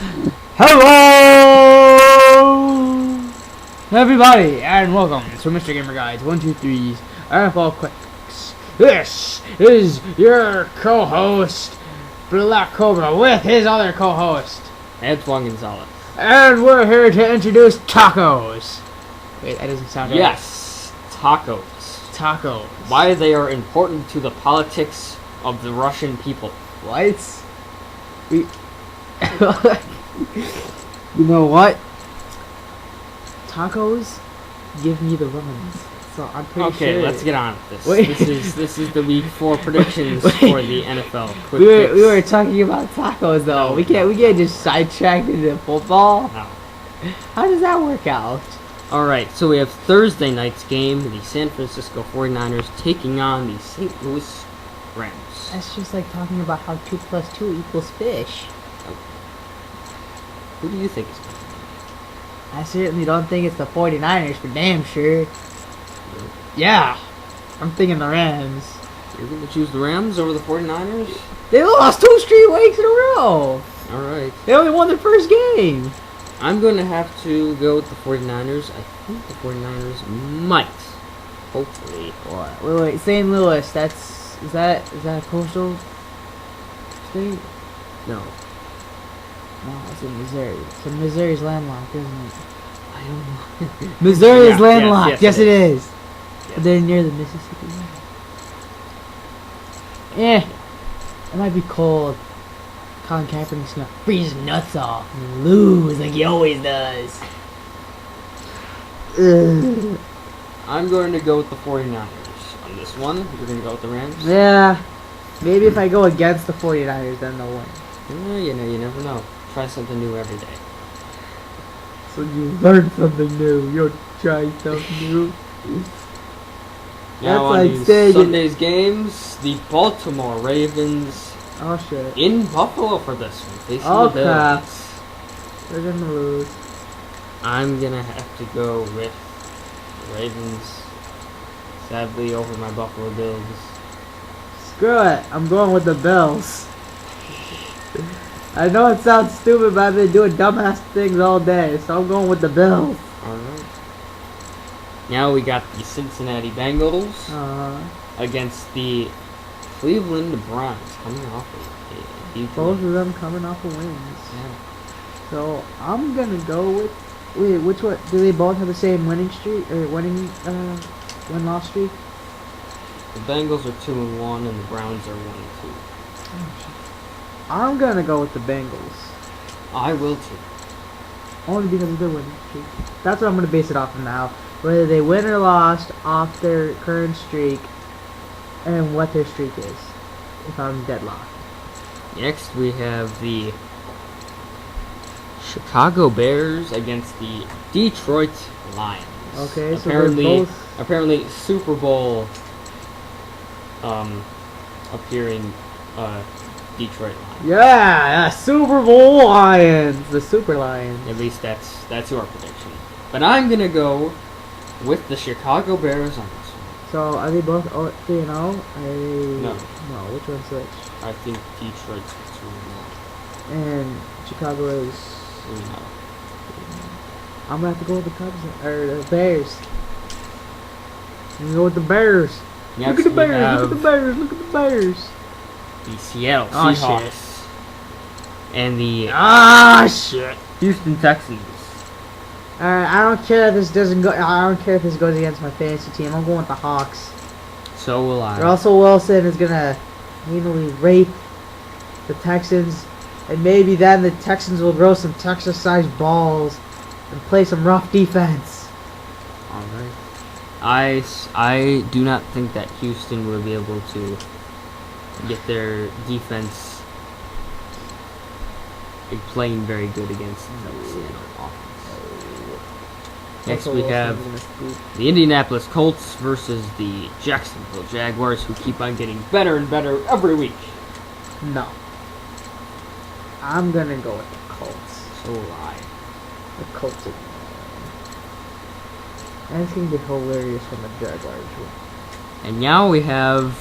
Hello, everybody, and welcome to Mr. Gamer Guide's 123's NFL Quicks. This is your co-host, Black Cobra, with his other co-host, Antoine Gonzalez. and we're here to introduce tacos. Wait, that doesn't sound right. Yes, tacos. Tacos. Why they are important to the politics of the Russian people. What? We... You know what? Tacos give me the runs. So I'm pretty sure. Okay, let's get on with this. Wait. This is the week 4 predictions Wait. for the NFL. Quick We picks. were talking about tacos though. No, we can't just sidetrack into football. No. How does that work out? Alright, so we have Thursday night's game, the San Francisco 49ers taking on the St. Louis Rams. That's just like talking about how 2 + 2 equals fish. Who do you think is going to I certainly don't think it's the 49ers for damn sure. Yeah. I'm thinking the Rams. win? You're going to choose the Rams over the 49ers? They lost 2 straight weeks in a row. Alright. They only won their first game. I'm going to have to go with the 49ers. I think the 49ers might. Hopefully. What? Wait, St. Louis, is that a coastal state? No. No, it's in Missouri. So Missouri's landlocked, isn't it? I don't know. Missouri is Yeah, landlocked. Yes, it is. Yes. They're near the Mississippi River. It might be cold. Colin Kaepernick's gonna freeze his nuts off and lose like he always does. Ugh. I'm going to go with the 49ers on this one. You're going to go with the Rams? Yeah. Maybe if I go against the 49ers, then they'll win. You never know. Try something new every day. So you learn something new. You'll try something new. Now That's on like to saying- Sunday's games. The Baltimore Ravens Oh shit. in Buffalo for this one. Facing Oh, the Bills. They're gonna lose. I'm going to have to go with the Ravens. Sadly, over my Buffalo Bills. Screw it. I'm going with the Bills. I know it sounds stupid, but I've been doing dumbass things all day, so I'm going with the Bills. Alright. Now we got the Cincinnati Bengals against the Cleveland Browns coming off of a huge Both win. of them coming off of wins. Yeah. So I'm gonna go with. Wait, which one? Do they both have the same winning streak or win-loss streak? The Bengals are 2-1 and the Browns are 1-2. I'm gonna go with the Bengals. I will too. Only because of their winning streak. That's what I'm gonna base it off of now. Whether they win or lost off their current streak, and what their streak is. If I'm deadlocked. Next we have the Chicago Bears against the Detroit Lions. Okay, so apparently, they're both. apparently Super Bowl appearing Detroit Lions. Yeah, Super Bowl Lions, the Super Lions. At least that's your prediction. But I'm gonna go with the Chicago Bears on this one. So are they both 3-0? No. No, which one's which? I think Detroit's 2-0. And Chicago is. 3-0. I'm gonna have to go with the Cubs or the Bears. I'm gonna go with the Bears. Next Look at the we Bears! have Look at the Bears! Look at the Bears! the Seattle Oh, Seahawks and the Ah shit! Houston Texans. Alright, I don't care if this doesn't go. I don't care if this goes against my fantasy team. I'm going with the Hawks. So will I. Russell Wilson is gonna anally rape the Texans, and maybe then the Texans will grow some Texas-sized balls and play some rough defense. Alright. I do not think that Houston will be able to get their defense playing very good against the Seattle offense. Next we have the Indianapolis Colts versus the Jacksonville Jaguars, who keep on getting better and better every week. No. I'm gonna go with the Colts. So will I. The Colts are. And it's gonna be hilarious when the Jaguars win. And now we have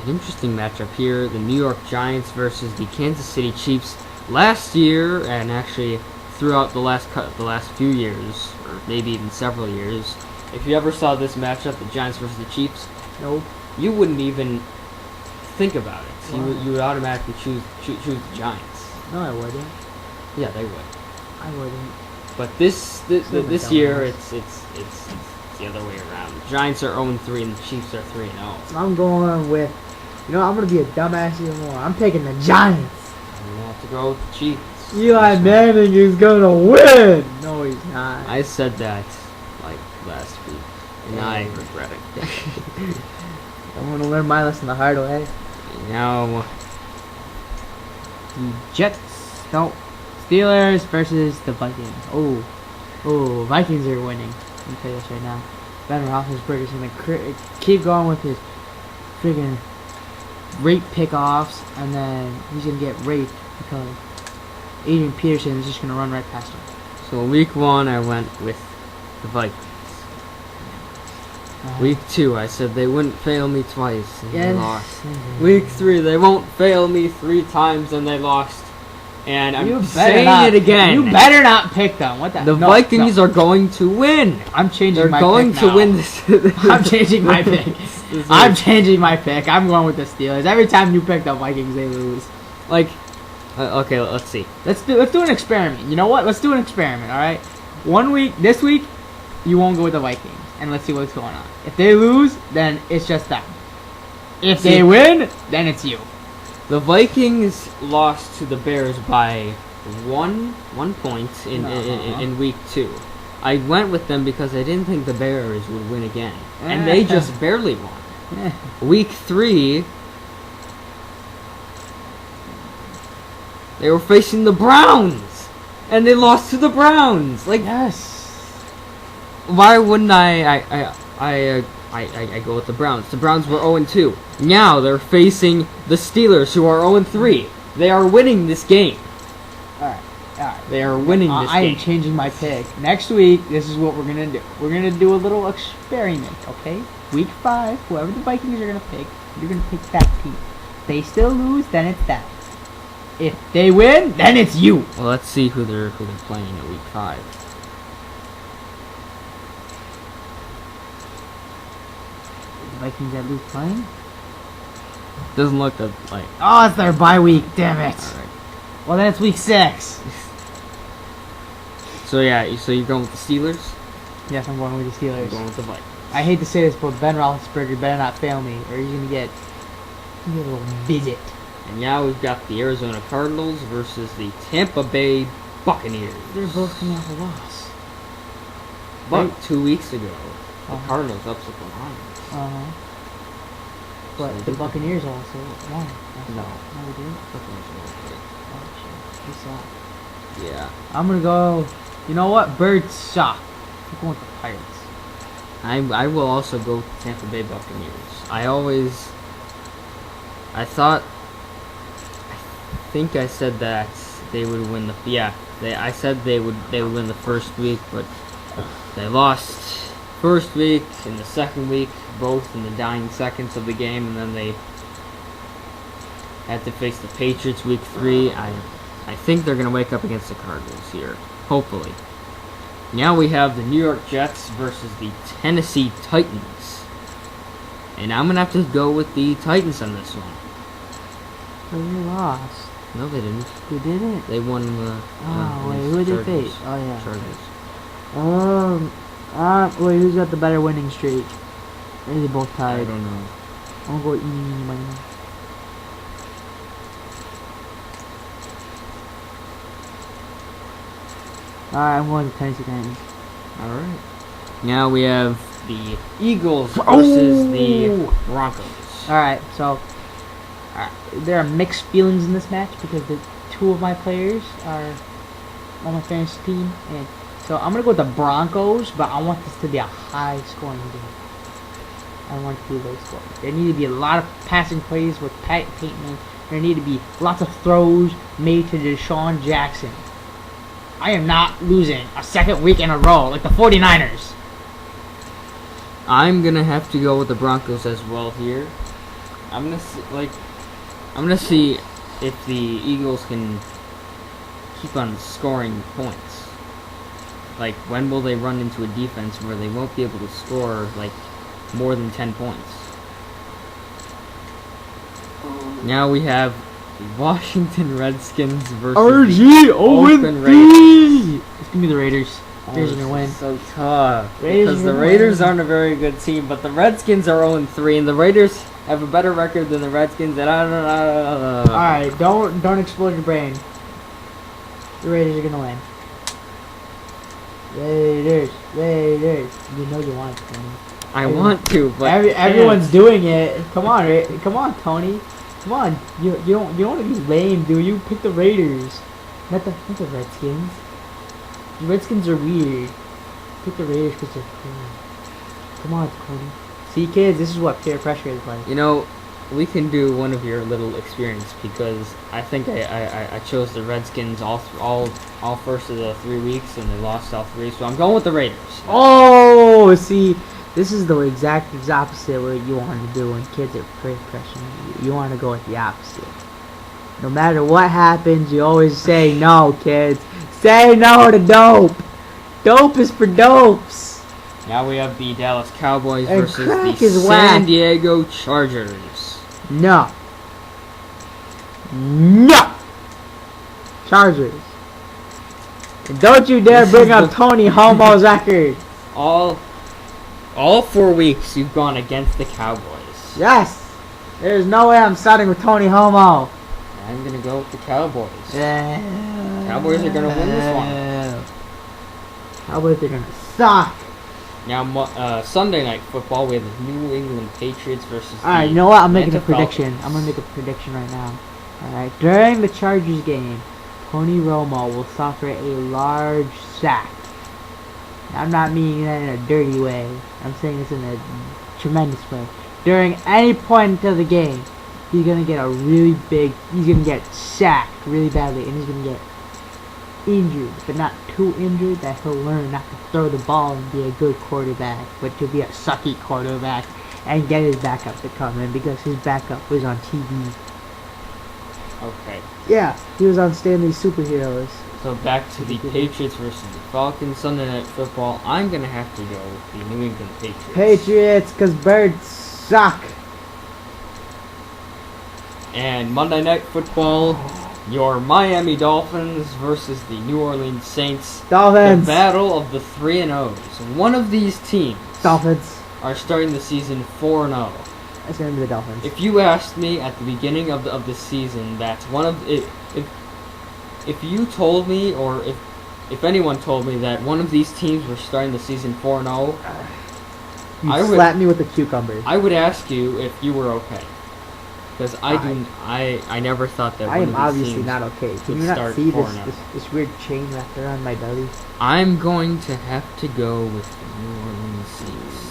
an interesting matchup here. The New York Giants versus the Kansas City Chiefs. last year, and actually throughout the last few years, or maybe even several years, if you ever saw this matchup, the Giants versus the Chiefs, Nope. you wouldn't even think about it. Why? You would automatically choose the Giants. No, I wouldn't. Yeah, they would. I wouldn't. But this Little this year, dumbass. it's the other way around. The Giants are 0-3 and the Chiefs are 3-0. I'm going with. You know, I'm gonna be a dumbass even more. I'm taking the Giants. You have to go with the Chiefs. Eli Manning is gonna win. No, he's not. I said that like last week, and I regret it. I'm gonna learn my lesson the hard way. Now, The Jets. No. Steelers versus the Vikings. Oh, Vikings are winning. Let me tell you this right now. Ben Roethlisberger's gonna keep going with his friggin' rape pickoffs, and then he's gonna get raped because Adrian Peterson is just gonna run right past him. so week 1 I went with the Vikings. Week 2 I said they wouldn't fail me twice and they lost. Week 3 they won't fail me 3 times and they lost. And I'm saying it again. You better not pick them. What the? The no, Vikings no. are going to win. I'm changing They're my going pick to now. win this. I'm changing my pick. I'm changing my pick. I'm going with the Steelers. Every time you pick the Vikings, they lose. Like, okay, let's see. Let's do an experiment. You know what? Let's do an experiment. All right. This week, you won't go with the Vikings, and let's see what's going on. If they lose, then it's just them. If they win, then it's you. The Vikings lost to the Bears by one point in week 2. I went with them because I didn't think the Bears would win again, and they just barely won. Week 3, they were facing the Browns, and they lost to the Browns. Like, Yes. why wouldn't I go with the Browns? The Browns were 0-2. Now they're facing the Steelers, who are 0-3. They are winning this game. All right. They are winning this I am game. changing my pick. Next week, this is what we're gonna do. We're gonna do a little experiment, okay? Week 5, whoever the Vikings are gonna pick, you're gonna pick that team. If they still lose, then it's them. If they win, then it's you. Well, let's see who they're playing at week 5. The Vikings that lose playing? Doesn't look like. Oh, it's their bye week. Damn it. All right. Well, then it's week 6. So yeah, so you're going with the Steelers. Yes, I'm going with the I'm Steelers. going with the Vikings. I hate to say this, but Ben Roethlisberger better not fail me, or he's gonna get a little visit. And now we've got the Arizona Cardinals versus the Tampa Bay Buccaneers. They're both coming off a loss. But 2 weeks ago, the Uh-huh. Cardinals upset the Lions. Uh-huh. But So the they- Buccaneers also won. No. No, they didn't. Buccaneers won. Oh, shit. We suck. Yeah. I'm gonna go. You know what? Birds suck. I'm going with the Pirates. I will also go with the Tampa Bay Buccaneers. I think I said that they would win I said they would win the first week, but they lost first week and the second week, both in the dying seconds of the game, and then they had to face the Patriots week 3. I think they're gonna wake up against the Cardinals here, hopefully. Now we have the New York Jets versus the Tennessee Titans. And I'm going to have to go with the Titans on this one. But they lost. No, they didn't. They didn't. They won the Oh, wait, who did they Chargers. face? Oh, yeah. Chargers. Wait, who's got the better winning streak? Maybe they both I tied. don't know. I'm gonna go eeny, meeny, miny, moe. Alright, I'm going to Tennessee Titans. Alright. Now we have the Eagles versus the Broncos. Alright, so there are mixed feelings in this match because the two of my players are on my fantasy team, and so I'm gonna go with the Broncos, but I want this to be a high scoring game. I want it to be low scoring. There need to be a lot of passing plays with Pat Payton. There need to be lots of throws made to Deshaun Jackson. I am not losing a second week in a row like the 49ers. I'm gonna have to go with the Broncos as well here. I'm gonna see if the Eagles can keep on scoring points? Like, when will they run into a defense where they won't be able to score, like, more than 10 points? Now we have the Washington Redskins versus RG the Oakland Raiders. It's gonna be the Raiders. Raiders are gonna win. So tough. Raiders Because the are Raiders win. aren't a very good team, but the Redskins are 0-3, and the Raiders have a better record than the Redskins. And All right, don't explode your brain. The Raiders are gonna win. Raiders. You know you want it, Tony. I want to, but Everyone's doing it. Come on, Tony. Come on. You don't want to be lame, do you? Pick the Raiders, not the Redskins. The Redskins are weird. Pick the Raiders because they're cool. Come on, Tony. See, kids, this is what peer pressure is like. You know, we can do one of your little experiments because I think I chose the Redskins all first of the 3 weeks and they lost all 3, so I'm going with the Raiders. Oh, see, this is the exact opposite what you want to do when kids are peer pressuring you. You want to go with the opposite. No matter what happens, you always say no, kids. Say no to dope. Dope is for dopes. Now we have the Dallas Cowboys And versus crack the is San whack. Diego Chargers. No. Chargers. And don't you dare This bring is up the- Tony Homo's record. All 4 weeks you've gone against the Cowboys. Yes. There's no way I'm starting with Tony Homo. I'm gonna go with the Cowboys. Cowboys are gonna win this one. Cowboys are gonna suck. Now, Sunday Night Football, we have the New England Patriots versus Alright, the you know what? I'm making a Atlanta prediction. Falcons. I'm gonna make a prediction right now. Alright, during the Chargers game, Tony Romo will suffer a large sack. I'm not meaning that in a dirty way. I'm saying this in a tremendous way. During any point of the game, he's gonna get he's gonna get sacked really badly, and he's gonna get injured, but not too injured that he'll learn not to throw the ball and be a good quarterback, but to be a sucky quarterback and get his backup to come in because his backup was on TV. Okay, Yeah, he was on Stanley's Superheroes. so back to the Patriots versus the Falcons. Sunday Night Football, I'm gonna have to go with the New England Patriots. Patriots, cause birds suck. And Monday Night Football, your Miami Dolphins versus the New Orleans Saints. The Dolphins. battle of the 3-0s. One of these teams Dolphins. are starting the season 4-0. That's gonna be the Dolphins. If you asked me at the beginning of the season that one of if you told me, or if anyone told me that one of these teams were starting the season 4-0, You I would- slap me with a cucumber. I would ask you if you were okay. Because I never thought that I one am of these obviously teams not okay. would Can you not start see 4-0. this weird chain wrapped around my belly? I'm going to have to go with the New Orleans Saints.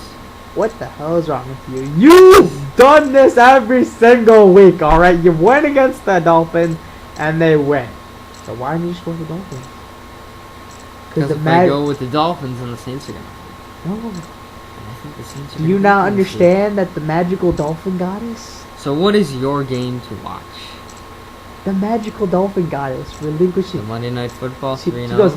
What the hell is wrong with you? You've done this every single week, alright? You went against the Dolphins, and they win. So why don't you just go with the Dolphins? Because if I go with the Dolphins, then the Saints are going to win. No. And I think the Saints are Do you gonna now beat them this understand that the magical dolphin goddess? year. So what is your game to watch? The magical dolphin goddess The relinquishing. Monday Night Football She 3-0? goes,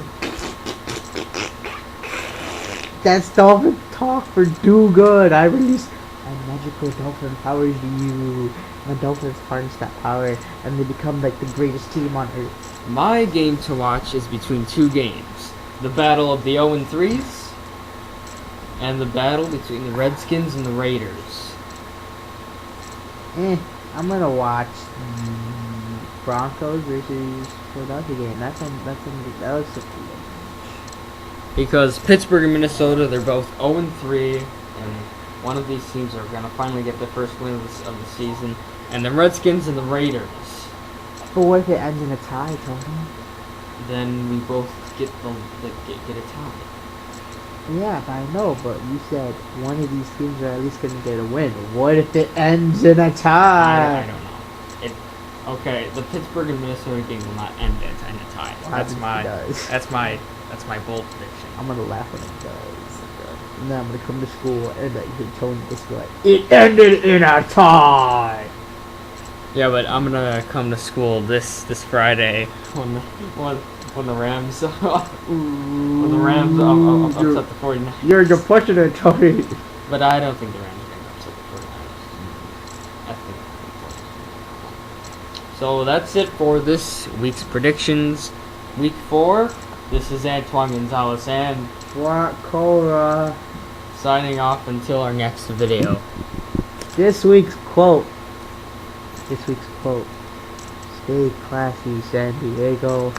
that's dolphin talk for do good. I release my magical dolphin powers to you. My dolphins harness that power and they become like the greatest team on earth. My game to watch is between two games. The battle of the 0-3s and the battle between the Redskins and the Raiders. I'm gonna watch Broncos versus Philadelphia game. That was a Because Pittsburgh and Minnesota, they're both 0-3, and one of these teams are going to finally get their first win of the season. And the Redskins and the Raiders, But what if it ends in a tie, Tony? then we both get get a tie. Yeah, I know, but you said one of these teams are at least gonna get a win. What if it ends in a I tie? don't know. Okay, the Pittsburgh and Minnesota game will not end in a tie. What That's happens if my it does? that's my bold prediction. I'm gonna laugh when it does. And then I'm gonna come to school and like hear Tony just go like, it ended in a tie. Yeah, but I'm gonna come to school this Friday when the Rams upset the 49ers. You're pushing it, Tony. But I don't think the Rams are gonna upset the 49ers. I think. So that's it for this week's predictions. Week 4. This is Antoine Gonzalez and Black Cobra. signing off until our next video. This week's quote. Stay classy, San Diego.